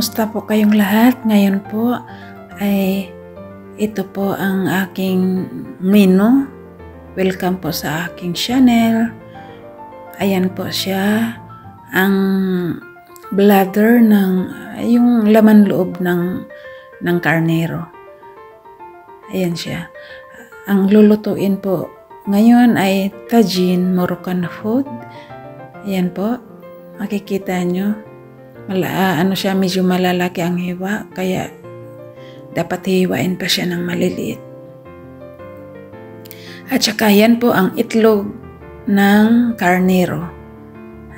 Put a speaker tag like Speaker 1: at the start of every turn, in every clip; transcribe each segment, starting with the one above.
Speaker 1: Kumusta po kayong lahat? Ngayon po ay ito po ang aking menu. Welcome po sa aking channel. Ayan po siya. Ang bladder ng yung laman loob ng karnero. Ayan siya. Ang lulutuin po ngayon ay tagine Moroccan food. Ayan po. Makikita nyo. Ano siya, medyo malalaki ang hiwa, kaya dapat hiwain pa siya ng maliliit. At saka yan po ang itlog ng karnero.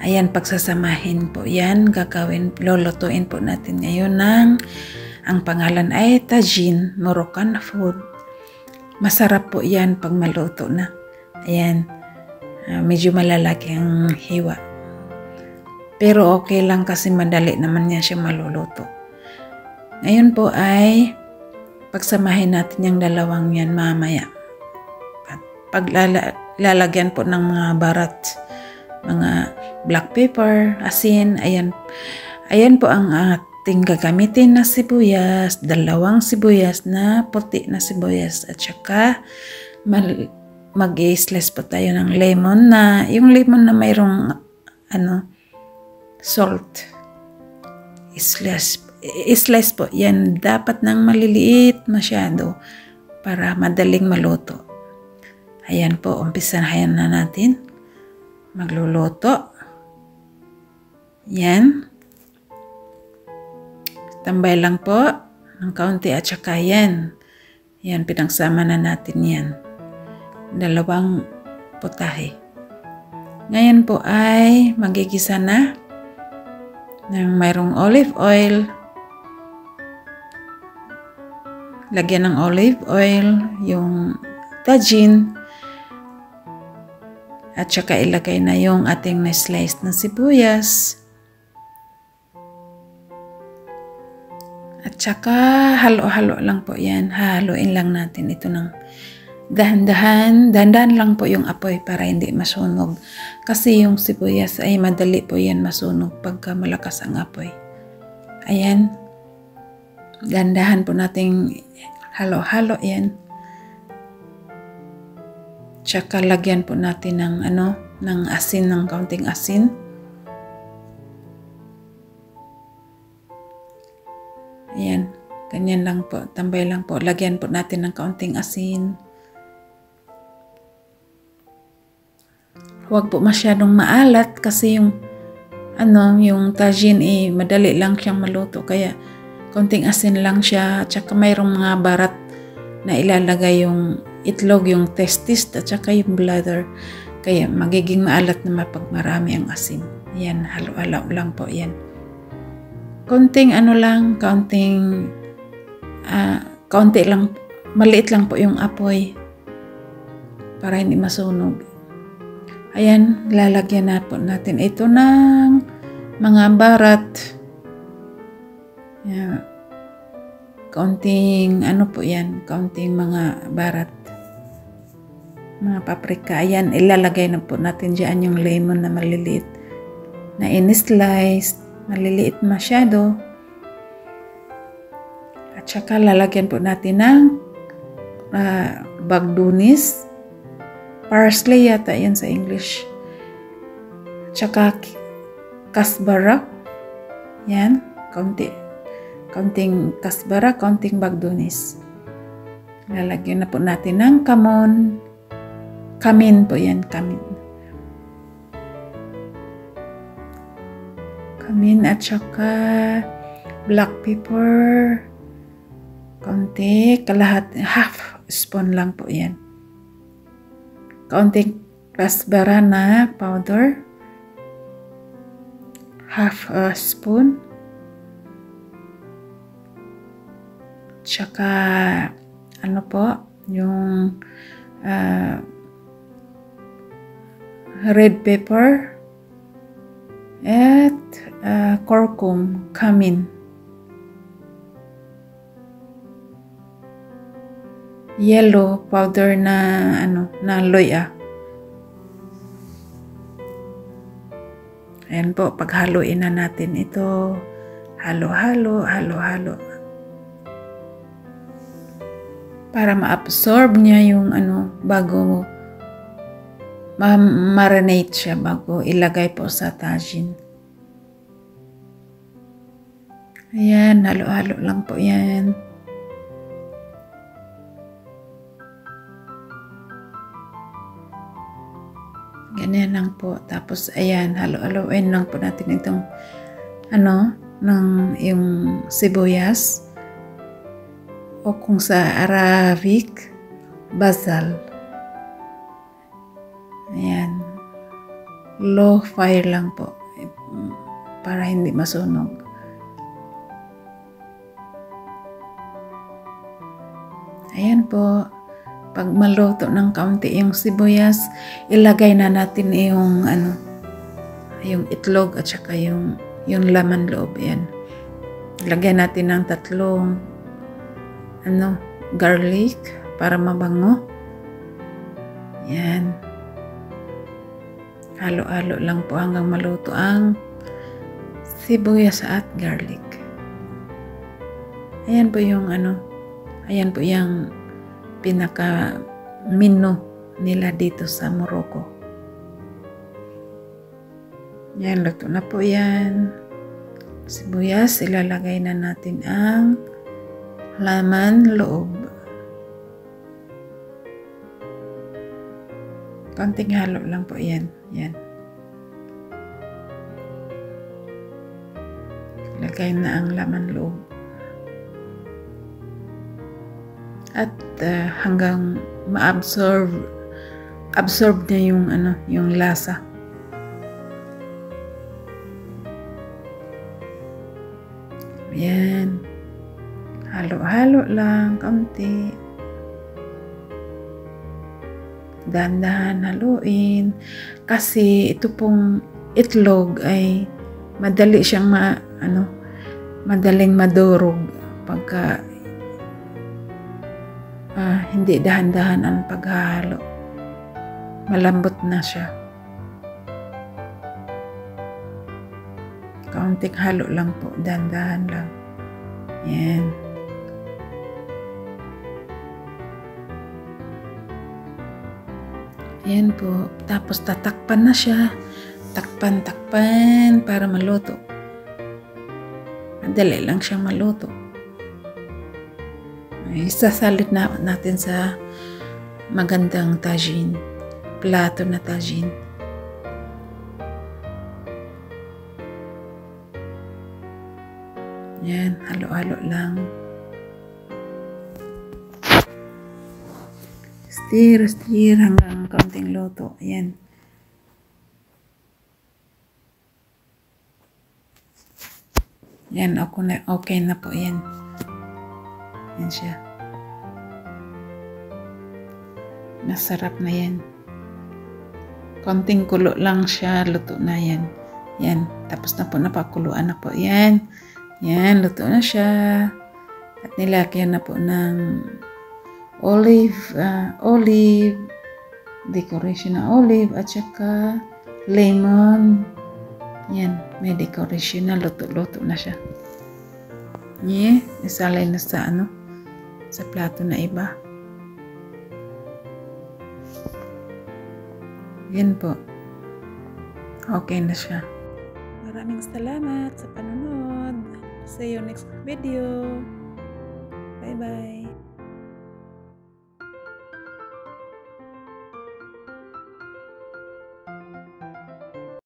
Speaker 1: Ayan, pagsasamahin po yan, lulutuin po natin ngayon ang pangalan ay tagine Moroccan food. Masarap po yan pag maluto na. Ayan, medyo malalaki ang hiwa. Pero okay lang kasi madali naman niya siya maluluto. Ngayon po ay pagsamahin natin yung dalawang yan mamaya. At paglalagyan po ng mga barat, mga black pepper, asin, ayan po ang ating gagamitin na sibuyas, dalawang sibuyas na puti na sibuyas, at saka mag-i-slice po tayo ng lemon na, yung lemon na mayroong salt. Slice po. Yan dapat nang maliliit masyado para madaling maluto. Ayan po, umpisahan na natin magluluto. Yan. Tambay lang po ng kaunti at saka yan. Yan, pinagsama na natin yan. Dalawang putahe. Ngayon po ay magigisa na ng mayroong olive oil. Lagyan ng olive oil yung tagine. At saka ilagay na yung ating na-slice na sibuyas. At saka halo-halo lang po yan. Haluin lang natin ito ng dahan-dahan lang po yung apoy para hindi masunog. Kasi yung sibuyas ay madali po yan masunog pagka malakas ang apoy. Ayan. Dahan-dahan po nating halo-halo yan. Tsaka lagyan po natin ng asin, ng kaunting asin. Ayan. Ganyan lang po. Tambay lang po. Lagyan po natin ng kaunting asin. Huwag po masyadong maalat kasi yung tagine madali lang siyang maluto, kaya konting asin lang siya. At saka mayroong mga barat na ilalagay yung itlog, yung testis at saka yung bladder, kaya magiging maalat na pag marami ang asin. Yan, halo-halo lang po yan. Konting kaunti lang, maliit lang po yung apoy para hindi masunog. Ayan, lalagyan na po natin ito ng mga barat. Ayan. Kaunting po yan, kaunting mga barat. Mga paprika. Ayan, ilalagay na po natin dyan yung lemon na maliliit. Na in-slice, maliliit masyado. At saka lalagyan po natin ng bagdunis. Parsley yata yan sa English. Tsaka kasbara. Yan. Kaunting kasbara, kaunting bagdunis. Lalagyan na po natin ng kamon. Kamin po yan. Kamin at saka black pepper. Kaunti. Half spoon lang po yan. Kaunting kasbara na powder, half a spoon. Tsaka yung red pepper at curcum, cumin. Yellow powder na loya. Ayan po, paghaluin na natin ito. halo-halo, halo-halo. Para ma-absorb niya yung bago ma-marinate siya bago ilagay po sa tagine. Ayan, halo-halo lang po yan. Ganyan lang po. Tapos, ayan, halo-haloin lang po natin itong, yung sibuyas. O kung sa Arabic, basil. Ayan. Low fire lang po. Para hindi masunog. Ayan po. Pag maluto ng kaunti yung sibuyas, ilagay na natin yung yung itlog at saka yung laman loob. Yan. Ilagay natin ng 3 garlic para mabango. Yan. Halo-halo lang po hanggang maluto ang sibuyas at garlic. Ayan po yung ayan po yung pinaka menu nila dito sa Morocco. Yan, luto na po yan. Sibuyas, ilalagay na natin ang laman loob. Konting halo lang po yan. Yan. Ilagay na ang laman loob. At hanggang ma-absorb niya yung lasa. Ayan. Halo-halo lang kaunti. Dahan-dahan haluin kasi ito pong itlog ay madali siyang madaling madurog pagka hindi dahan-dahan ang paghahalo. Malambot na siya. Kaunting halo lang po, dahan-dahan lang. Yan. Yan po. Tapos tatakpan na siya. Takpan para maluto. Madali lang siyang maluto. Isasalit na natin sa magandang tagine. Plato na tagine. Yan, halo-halo lang. Stir hanggang kaunting luto. Ayan. Yan, okay na po yan. Yan siya. Masarap na yan. Konting kulo lang siya, luto na yan. Yan, tapos na po, napakuluan na po. Yan, luto na siya. At nilagyan na po ng olive, decoration na olive, at saka lemon. Yan, may decoration na, luto na siya. Yeah, isalay na sa sa plato na iba. Yan po. Okay na siya. Maraming salamat sa panonood. See you next video. Bye-bye.